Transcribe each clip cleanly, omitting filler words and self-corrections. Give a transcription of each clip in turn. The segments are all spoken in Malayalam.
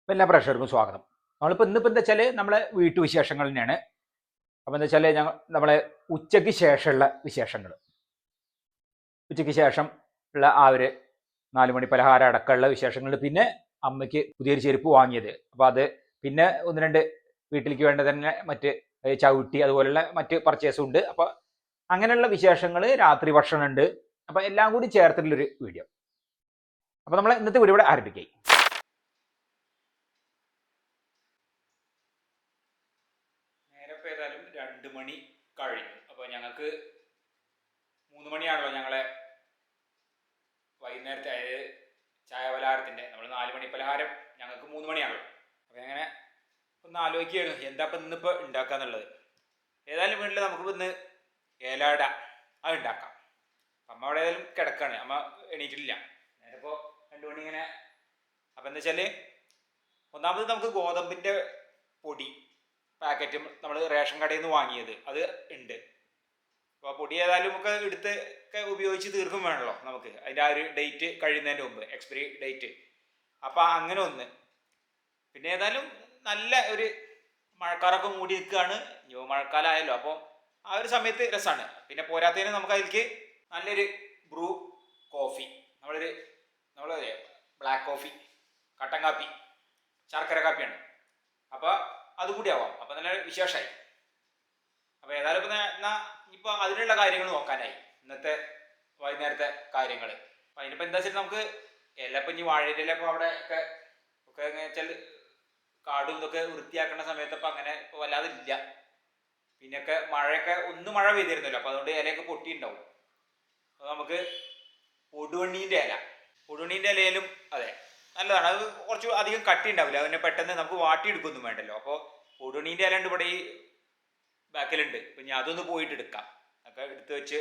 അപ്പം എല്ലാ പ്രേക്ഷകർക്കും സ്വാഗതം. നമ്മളിപ്പോൾ ഇന്നിപ്പോൾ എന്താ വെച്ചാൽ നമ്മളെ വീട്ടുവിശേഷങ്ങൾ തന്നെയാണ്. അപ്പോൾ എന്താ വെച്ചാൽ നമ്മളെ ഉച്ചയ്ക്ക് ശേഷമുള്ള വിശേഷങ്ങൾ, ഉച്ചയ്ക്ക് ശേഷം ഉള്ള ആ ഒരു 4 മണി പലഹാരം അടക്കമുള്ള വിശേഷങ്ങൾ. പിന്നെ അമ്മയ്ക്ക് പുതിയൊരു ചെരുപ്പ് വാങ്ങിയത്, അപ്പോൾ അത് പിന്നെ ഒന്ന് രണ്ട് വീട്ടിലേക്ക് വേണ്ട തന്നെ മറ്റ് ചവിട്ടി അതുപോലുള്ള മറ്റ് പർച്ചേസും ഉണ്ട്. അപ്പോൾ അങ്ങനെയുള്ള വിശേഷങ്ങൾ, രാത്രി ഭക്ഷണം ഉണ്ട്. അപ്പോൾ എല്ലാം കൂടി ചേർത്തിട്ടുള്ളൊരു വീഡിയോ. അപ്പോൾ നമ്മൾ ഇന്നത്തെ വീഡിയോ ഇവിടെ ആരംഭിക്കാം. ഏതായാലും 2 മണി കഴിഞ്ഞു. അപ്പോൾ ഞങ്ങൾക്ക് 3 മണിയാണല്ലോ ഞങ്ങളെ വൈകുന്നേരത്തെ, അതായത് ചായ പലഹാരത്തിൻ്റെ. നമ്മൾ 4 മണി പലഹാരം ഞങ്ങൾക്ക് 3 മണിയാണല്ലോ. അപ്പോൾ അങ്ങനെ ഒന്ന് ആലോചിക്കുകയായിരുന്നു എന്താ ഇപ്പം ഇന്നിപ്പോൾ ഉണ്ടാക്കുക എന്നുള്ളത്. ഏതായാലും വീട്ടിൽ നമുക്കിപ്പോൾ ഇന്ന് ഏലാട അത് ഉണ്ടാക്കാം. അമ്മ അവിടെ ഏതായാലും കിടക്കാണ്, അമ്മ എണീറ്റിട്ടില്ല. നേരപ്പോൾ 2 മണി ഇങ്ങനെ. അപ്പം എന്താ വെച്ചാൽ, ഒന്നാമത് നമുക്ക് ഗോതമ്പിൻ്റെ പൊടി പാക്കറ്റും നമ്മൾ റേഷൻ കടയിൽ നിന്ന് വാങ്ങിയത് അത് ഉണ്ട്. അപ്പോൾ പൊടി ഏതായാലും ഒക്കെ എടുത്ത് ഒക്കെ ഉപയോഗിച്ച് തീർക്കും വേണമല്ലോ നമുക്ക്, അതിൻ്റെ ആ ഒരു ഡേറ്റ് കഴിയുന്നതിൻ്റെ മുമ്പ്, എക്സ്പയറി ഡേറ്റ്. അപ്പോൾ അങ്ങനെ ഒന്ന്. പിന്നെ ഏതായാലും നല്ല ഒരു മഴക്കാറൊക്കെ മൂടി നിൽക്കുകയാണ്, ന്യൂ മഴക്കാലമായല്ലോ. അപ്പോൾ ആ ഒരു സമയത്ത് രസമാണ്. പിന്നെ പോരാത്തതിന് നമുക്ക് അതിലേക്ക് നല്ലൊരു ബ്രൂ കോഫി, നമ്മൾ ബ്ലാക്ക് കോഫി, കട്ടൻ കാപ്പി, ശർക്കര കാപ്പിയാണ്. അപ്പോൾ അതും കൂടി ആവാം. അപ്പം നല്ല വിശേഷമായി. അപ്പോൾ ഏതായാലും ഇപ്പോൾ അതിനുള്ള കാര്യങ്ങൾ നോക്കാനായി ഇന്നത്തെ വൈകുന്നേരത്തെ കാര്യങ്ങൾ. അപ്പം അതിനിപ്പോൾ എന്താ വെച്ചാൽ നമുക്ക് ഇപ്പം ഇനി വാഴയിലപ്പോൾ അവിടെ ഒക്കെ എങ്ങനെ വെച്ചാൽ കാടും ഇതൊക്കെ വൃത്തിയാക്കുന്ന സമയത്തപ്പോൾ അങ്ങനെ ഇപ്പോൾ വല്ലാതെ ഇല്ല. പിന്നെയൊക്കെ മഴയൊക്കെ മഴ പെയ്തിരുന്നല്ലോ, അപ്പോൾ അതുകൊണ്ട് ഇലയൊക്കെ പൊട്ടിയിട്ടുണ്ടാവും. അപ്പോൾ നമുക്ക് പൊടുവണ്ണീൻ്റെ ഇലയിലും അതെ നല്ലതാണ്. അത് കുറച്ച് അധികം കട്ടി ഉണ്ടാവില്ല, അതിനെ പെട്ടെന്ന് നമുക്ക് വാട്ടിയെടുക്കൊന്നും വേണ്ടല്ലോ. അപ്പോൾ പൊടുവണ്ണീൻ്റെ ഇല ഉണ്ട് ഇവിടെ ഈ ബാക്കിലുണ്ട്. അപ്പം ഞാൻ അതൊന്ന് പോയിട്ട് എടുക്കാം, ഒക്കെ എടുത്ത് വെച്ച്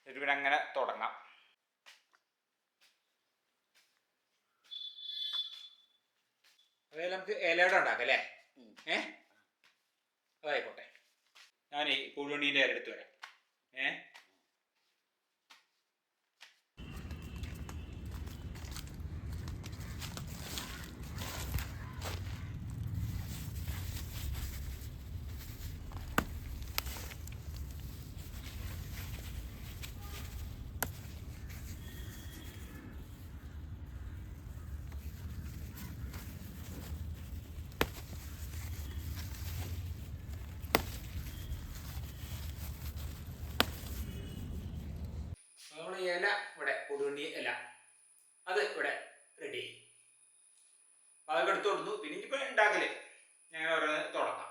പിന്നെ അങ്ങനെ തുടങ്ങാം. അതായത് നമുക്ക് ഇലയുടെ ഉണ്ടാക്കാം അല്ലേ? അതായിക്കോട്ടെ. ഞാൻ ഈ പൊടുവണ്ണീൻ്റെ ഇല എടുത്ത് വരാം. നമ്മൾ ഇല ഇവിടെ പൊടുവണ്ണി ഇല അത് ഇവിടെ റെഡി. അതൊക്കെ എടുത്തു കൊടുത്തു. പിന്നെ ഇനിയിപ്പോൾ ഉണ്ടാക്കല് ഞാൻ ഓരോന്ന് തുടങ്ങാം.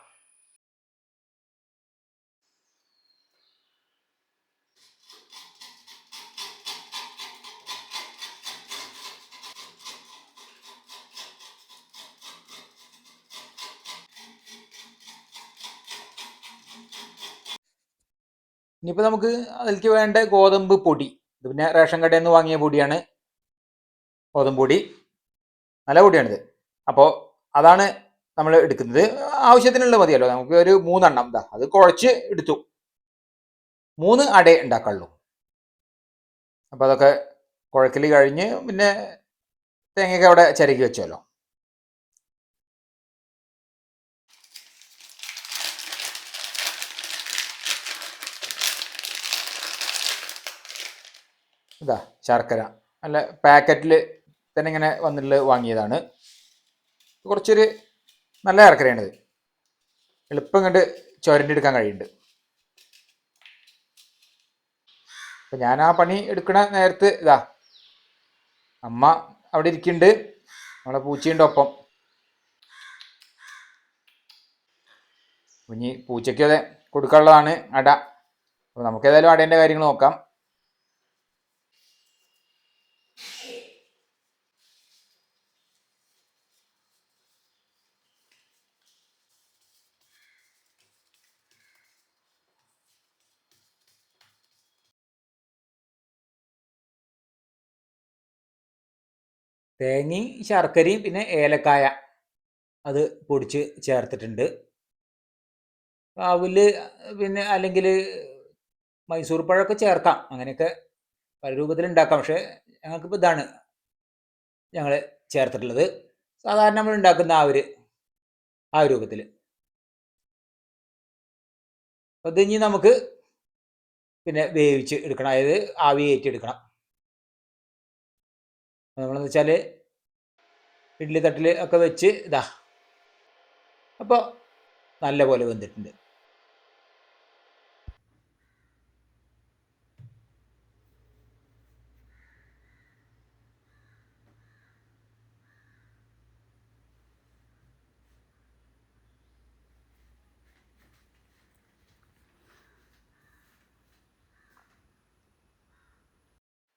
ഇനിയിപ്പോൾ നമുക്ക് അതിലേക്ക് വേണ്ട ഗോതമ്പ് പൊടി, ഇത് പിന്നെ റേഷൻ കടയിൽ നിന്ന് വാങ്ങിയ പൊടിയാണ്. ഗോതമ്പ് പൊടി നല്ല പൊടിയാണിത്. അപ്പോൾ അതാണ് നമ്മൾ എടുക്കുന്നത്. ആവശ്യത്തിനുള്ള മതിയല്ലോ, നമുക്ക് ഒരു 3 എണ്ണം അത് കുഴച്ച് എടുത്തു. 3 അട ഉണ്ടാക്കാനുള്ളൂ. അപ്പോൾ അതൊക്കെ കുഴക്കൽ കഴിഞ്ഞ് പിന്നെ തേങ്ങയൊക്കെ അവിടെ ചിരകി വെച്ചല്ലോ. ഇതാ ശർക്കര നല്ല പാക്കറ്റിൽ തന്നെ ഇങ്ങനെ വന്നിട്ട് വാങ്ങിയതാണ്. കുറച്ചൊരു നല്ല ശർക്കരയാണിത്, എളുപ്പം കണ്ട് ചുരണ്ടെടുക്കാൻ കഴിയുന്നുണ്ട്. അപ്പം ഞാൻ ആ പണി എടുക്കണ നേരത്ത് ഇതാ അമ്മ അവിടെ ഇരിക്കുന്നുണ്ട്, നമ്മളെ പൂച്ചയുണ്ട് ഒപ്പം. ഇനി പൂച്ചയ്ക്ക് അതെ കൊടുക്കാനുള്ളതാണ് അട. അപ്പോൾ നമുക്ക് ഏതായാലും അടേൻ്റെ കാര്യങ്ങൾ നോക്കാം. തേങ്ങയും ശർക്കരയും പിന്നെ ഏലക്കായ അത് പൊടിച്ച് ചേർത്തിട്ടുണ്ട്. അവില് പിന്നെ അല്ലെങ്കിൽ മൈസൂർ പഴമൊക്കെ ചേർക്കാം, അങ്ങനെയൊക്കെ പല രൂപത്തിൽ ഉണ്ടാക്കാം. പക്ഷേ ഞങ്ങൾക്കിപ്പോൾ ഇതാണ് ഞങ്ങൾ ചേർത്തിട്ടുള്ളത്. സാധാരണ നമ്മൾ ഉണ്ടാക്കുന്ന ആ രൂപത്തിൽ. അത് ഇനി നമുക്ക് പിന്നെ വേവിച്ച് എടുക്കണം, അതായത് ആവി കയറ്റി എടുക്കണം. നമ്മളെന്ന് വെച്ചാൽ ഇഡ്ഡലി തട്ടിൽ ഒക്കെ വെച്ച് ഇതാ, അപ്പോൾ നല്ല പോലെ വെന്തിട്ടുണ്ട്.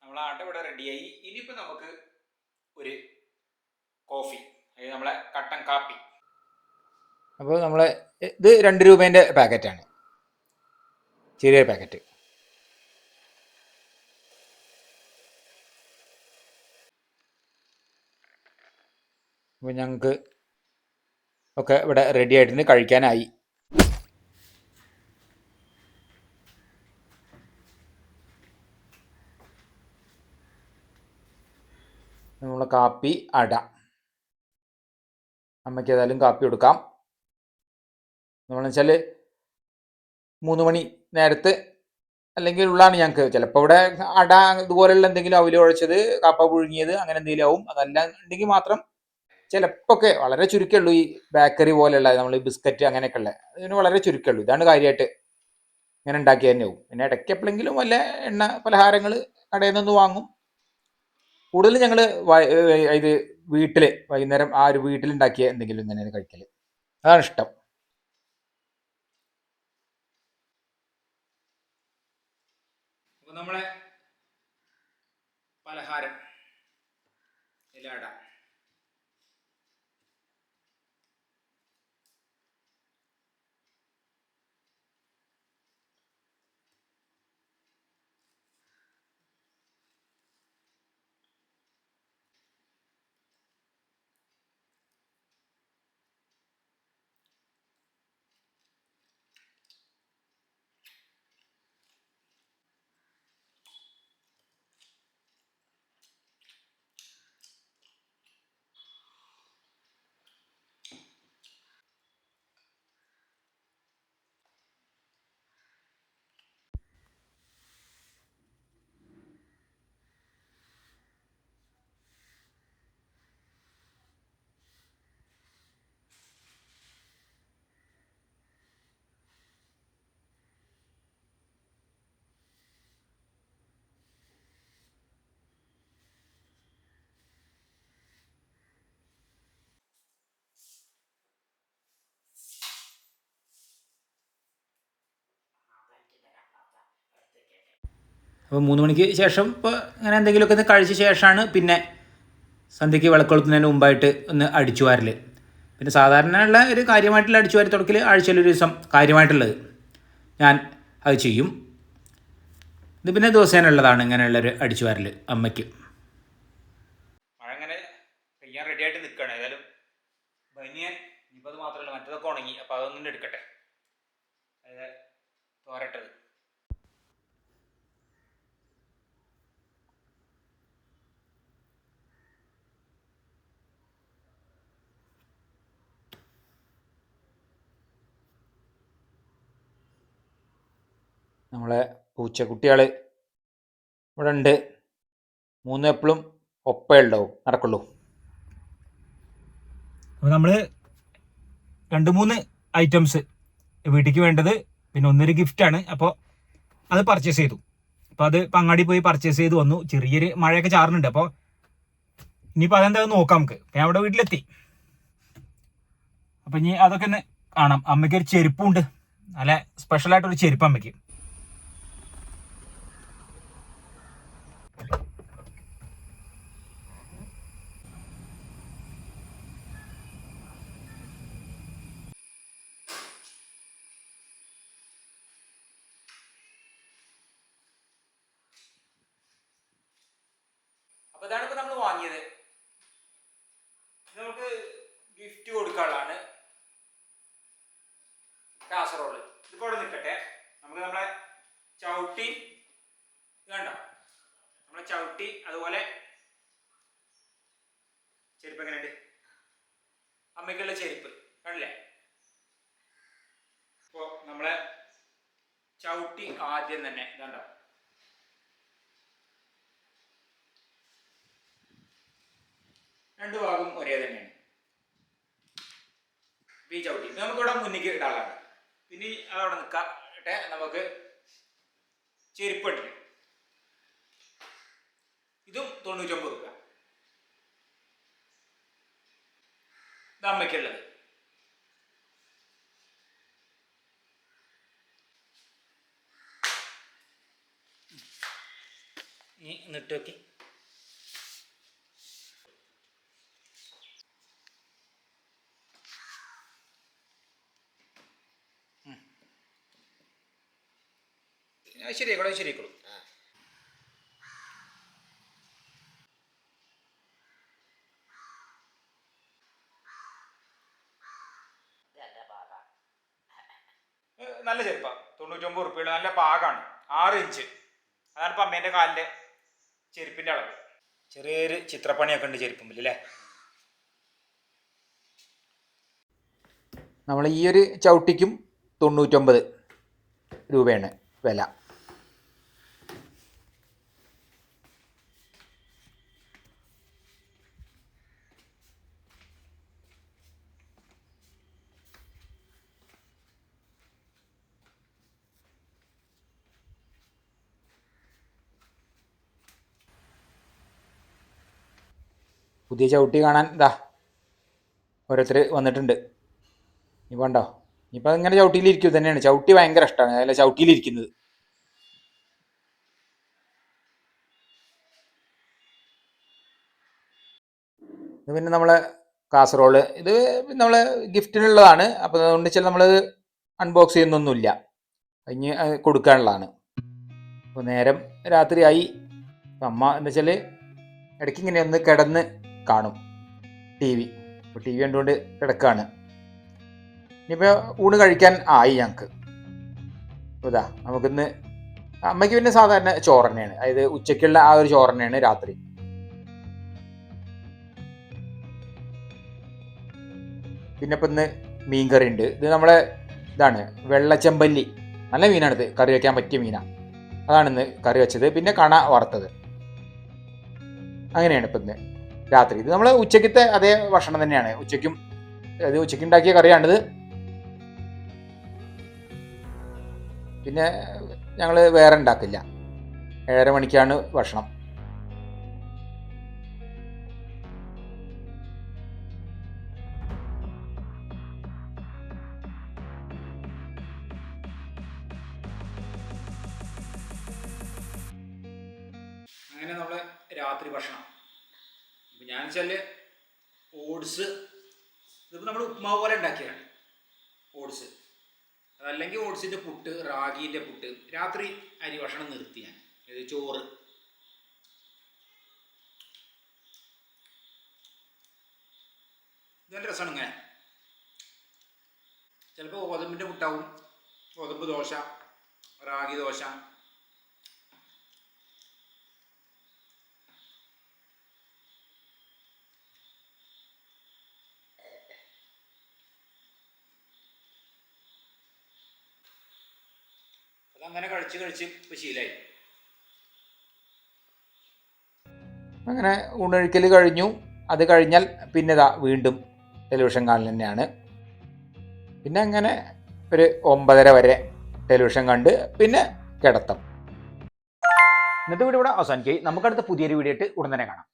നമ്മളെ ആട്ട ഇവിടെ റെഡിയായി. ഇനിയിപ്പോൾ നമുക്ക് ഒരു കോഫി, അതായത് നമ്മളെ കട്ടൻ കാപ്പി. അപ്പോൾ നമ്മളെ ഇത് 2 രൂപേൻ്റെ പാക്കറ്റാണ്, ചെറിയ പാക്കറ്റ്. അപ്പോൾ ഞങ്ങൾക്ക് ഒക്കെ ഇവിടെ റെഡി ആയിട്ടുണ്ട്, കഴിക്കാനായി. നമ്മളെ കാപ്പി അട, അമ്മയ്ക്ക് ഏതായാലും കാപ്പി കൊടുക്കാം. നമ്മളെന്ന് വെച്ചാൽ 3 മണി നേരത്ത് അല്ലെങ്കിൽ ഉള്ളതാണ് ഞങ്ങൾക്ക്. ചിലപ്പോൾ ഇവിടെ അട ഇതുപോലെയുള്ള എന്തെങ്കിലും അവിൽ കുഴച്ചത്, കപ്പ പുഴുങ്ങിയത്, അങ്ങനെ എന്തെങ്കിലും ആവും. അതല്ല ഉണ്ടെങ്കിൽ മാത്രം ചിലപ്പോൾ ഒക്കെ വളരെ ചുരുക്കമുള്ളൂ ഈ ബേക്കറി പോലെയുള്ള നമ്മൾ ബിസ്ക്കറ്റ് അങ്ങനെയൊക്കെ ഉള്ളത്, അതിന് വളരെ ചുരുക്കമുള്ളൂ. ഇതാണ് കാര്യമായിട്ട് ഇങ്ങനെ ഉണ്ടാക്കി തന്നെ ആവും. പിന്നെ ഇടയ്ക്ക് എപ്പോഴെങ്കിലും വല്ല എണ്ണ പലഹാരങ്ങൾ കടയിൽ നിന്ന് വാങ്ങും. കൂടുതൽ ഞങ്ങൾ ഇത് വീട്ടിൽ വൈകുന്നേരം ആ ഒരു വീട്ടിലുണ്ടാക്കിയ എന്തെങ്കിലും ഇങ്ങനെ കഴിക്കൽ, അതാണ് ഇഷ്ടം. അപ്പോൾ നമ്മളെ പലഹാരം ഇലട അപ്പോൾ 3 മണിക്ക് ശേഷം ഇപ്പോൾ അങ്ങനെ എന്തെങ്കിലുമൊക്കെ ഒന്ന് കഴിച്ച ശേഷമാണ് പിന്നെ സന്ധ്യയ്ക്ക് വിളക്കൊളുത്തുന്നതിന് മുമ്പായിട്ട് ഒന്ന് അടിച്ചു വാരൽ. പിന്നെ സാധാരണ ഉള്ള ഒരു കാര്യമായിട്ടുള്ള അടിച്ചു വാരി തുടക്കൽ ആഴ്ചയിലൊരു ദിവസം കാര്യമായിട്ടുള്ളത് ഞാൻ അത് ചെയ്യും. ഇത് പിന്നെ ദിവസേനുള്ളതാണ് ഇങ്ങനെയുള്ളൊരു അടിച്ചു വാരൽ അമ്മയ്ക്ക്. മഴ അങ്ങനെ പെയ്യാൻ റെഡി ആയിട്ട് നിൽക്കുകയാണ്. ഏതായാലും ബനിയൻ ഇപ്പം അത് മാത്രമല്ല, മറ്റതൊക്കെ ഉണങ്ങി. അപ്പോൾ അതൊന്നും എടുക്കട്ടെ, അതായത് തോരട്ടത്. നമ്മളെ പൂച്ചക്കുട്ടികൾ ഇവിടെ ഉണ്ട്. 3 എപ്പോഴും ഒപ്പേ ഉണ്ടാവും, നടക്കുള്ളൂ. അപ്പോൾ നമ്മൾ 2-3 ഐറ്റംസ് വീട്ടിലേക്ക് വേണ്ടത്, പിന്നെ ഒന്നൊരു ഗിഫ്റ്റാണ്. അപ്പോൾ അത് പർച്ചേസ് ചെയ്തു. അപ്പോൾ അത് ഇപ്പം അങ്ങാടി പോയി പർച്ചേസ് ചെയ്ത് വന്നു. ചെറിയൊരു മഴയൊക്കെ ചാറുന്നുണ്ട്. അപ്പോൾ ഇനിയിപ്പോൾ അതെന്താണെന്ന് നോക്കാം നമുക്ക്. ഞാൻ അവിടെ വീട്ടിലെത്തി. അപ്പം ഇനി അതൊക്കെ ഒന്ന് കാണാം. അമ്മയ്ക്ക് ഒരു ചെരുപ്പുണ്ട്, നല്ല സ്പെഷ്യലായിട്ടൊരു ചെരുപ്പ് അമ്മയ്ക്ക്. അപ്പോൾ ഇതാണ് ഇപ്പോൾ നമ്മൾ വാങ്ങിയത്. നമുക്ക് ഗിഫ്റ്റ് കൊടുക്കാനുള്ളതാണ് കാസറോള്. ഇതിപ്പോൾ ഇവിടെ നിൽക്കട്ടെ. നമുക്ക് നമ്മളെ ചവിട്ടി വേണ്ട, നമ്മളെ ചവിട്ടി അതുപോലെ ചെരുപ്പ് എങ്ങനെയുണ്ട്, ബാക്കിയുള്ള ചെരുപ്പ് കണ്ടില്ലേ. ഇപ്പോൾ നമ്മളെ ചവിട്ടി ആദ്യം തന്നെ ഇതാണ്ടോ, രണ്ടു ഭാഗം ഒരേ തന്നെയാണ്. ഈ ചവിട്ടി നമുക്കിവിടെ മുന്നിക്ക് ഇടാനുള്ളതാണ്. പിന്നെ അതവിടെ നിൽക്കട്ടെ. നമുക്ക് ചെരുപ്പട്ടിന് ഇതും 99 രൂപ. ഇത് അമ്മയ്ക്കുള്ളത്. ഇനി എന്നിട്ട് നോക്കി ശരിയായിക്കോളൂ ശരിയായിക്കോളൂ. നല്ല ചെരുപ്പാണ്, 99 റുപ്യയുടെ നല്ല പാകമാണ്. 6 ഇഞ്ച്. അതാണ് ഇപ്പം അമ്മേൻ്റെ കാലിൻ്റെ ചെരുപ്പിൻ്റെ അളവ്. ചെറിയൊരു ചിത്രപ്പണിയൊക്കെ ഉണ്ട് ചെരുപ്പുമ്പിൽ അല്ലേ. നമ്മൾ ഈ ഒരു ചവിട്ടിക്കും 99 രൂപയാണ് വില. പുതിയ ചവിട്ടി കാണാൻ ഇതാ ഓരോരുത്തർ വന്നിട്ടുണ്ട്. ഇപ്പം ഉണ്ടോ, ഇപ്പം ഇങ്ങനെ ചവിട്ടിയിലിരിക്കും തന്നെയാണ്. ചവിട്ടി ഭയങ്കര ഇഷ്ടമാണ്, അതല്ല ചവിട്ടിയിലിരിക്കുന്നത്. ഇത് പിന്നെ നമ്മളെ കാസറോള്, ഇത് നമ്മളെ ഗിഫ്റ്റിനുള്ളതാണ്. അപ്പോൾ അതുകൊണ്ട് വെച്ചാൽ നമ്മൾ അൺബോക്സ് ചെയ്യുന്നൊന്നുമില്ല, കഴിഞ്ഞ് കൊടുക്കാനുള്ളതാണ്. അപ്പോൾ നേരം രാത്രിയായി. അമ്മ എന്താ വെച്ചാൽ ഇടയ്ക്ക് ഇങ്ങനെ ഒന്ന് കിടന്ന് കാണും ടി വി. അപ്പോൾ ടി വി കണ്ടുകൊണ്ട് കിടക്കുകയാണ്. ഇനിയിപ്പോൾ ഊണ് കഴിക്കാൻ ആയി ഞങ്ങൾക്ക്. ഇതാ നമുക്കിന്ന് അമ്മയ്ക്ക് പിന്നെ സാധാരണ ചോറ് തന്നെയാണ്, അതായത് ഉച്ചയ്ക്കുള്ള ആ ഒരു ചോറ് തന്നെയാണ് രാത്രി. പിന്നെ ഇപ്പം ഇന്ന് മീൻ കറി ഉണ്ട്. ഇത് നമ്മളെ ഇതാണ് വെള്ളച്ചെമ്പല്ലി, നല്ല മീനാണിത്, കറി വയ്ക്കാൻ പറ്റിയ മീനാണ്. അതാണ് ഇന്ന് കറി വെച്ചത്. പിന്നെ കണ വറുത്തത്. അങ്ങനെയാണ് ഇപ്പം ഇന്ന് രാത്രി. ഇത് നമ്മൾ ഉച്ചയ്ക്കത്തെ അതേ ഭക്ഷണം തന്നെയാണ്. ഉച്ചയ്ക്കും അത് ഉച്ചയ്ക്ക് ഉണ്ടാക്കിയ കറിയാണിത്. പിന്നെ ഞങ്ങൾ വേറെ ഉണ്ടാക്കില്ല. 7:30 മണിക്കാണ് ഭക്ഷണം. അങ്ങനെ നമ്മൾ രാത്രി ഭക്ഷണം ഇപ്പം ഞാൻ വെച്ചാൽ ഓട്സ്, ഇതിപ്പോൾ നമ്മൾ ഉപ്മാവ് പോലെ ഉണ്ടാക്കിയതാണ് ഓട്സ്. അതല്ലെങ്കിൽ ഓട്സിൻ്റെ പുട്ട്, റാഗീൻ്റെ പുട്ട്. രാത്രി അരി ഭക്ഷണം നിർത്തി ഞാൻ. ഇത് ചോറ്. ഇത് നല്ല രസമാണ്. ഇങ്ങനെ ചിലപ്പോൾ ഗോതമ്പിൻ്റെ പുട്ടാവും, ഗോതമ്പ് ദോശ, റാഗി ദോശ. അതങ്ങനെ കഴിച്ച് കഴിച്ച് ഇപ്പോൾ ശീലമായി. അങ്ങനെ ഊണൊഴിക്കൽ കഴിഞ്ഞു. അത് കഴിഞ്ഞാൽ പിന്നെ ഇതാ വീണ്ടും ടെലിവിഷൻ കാണൽ തന്നെയാണ്. പിന്നെ അങ്ങനെ ഒരു 9:30 വരെ ടെലിവിഷൻ കണ്ട് പിന്നെ കിടത്തം. ഇന്നത്തെ വീഡിയോ ഇവിടെ അവസാനിക്കുകയും നമുക്കടുത്ത പുതിയൊരു വീഡിയോ ആയിട്ട് ഉടൻ തന്നെ കാണാം.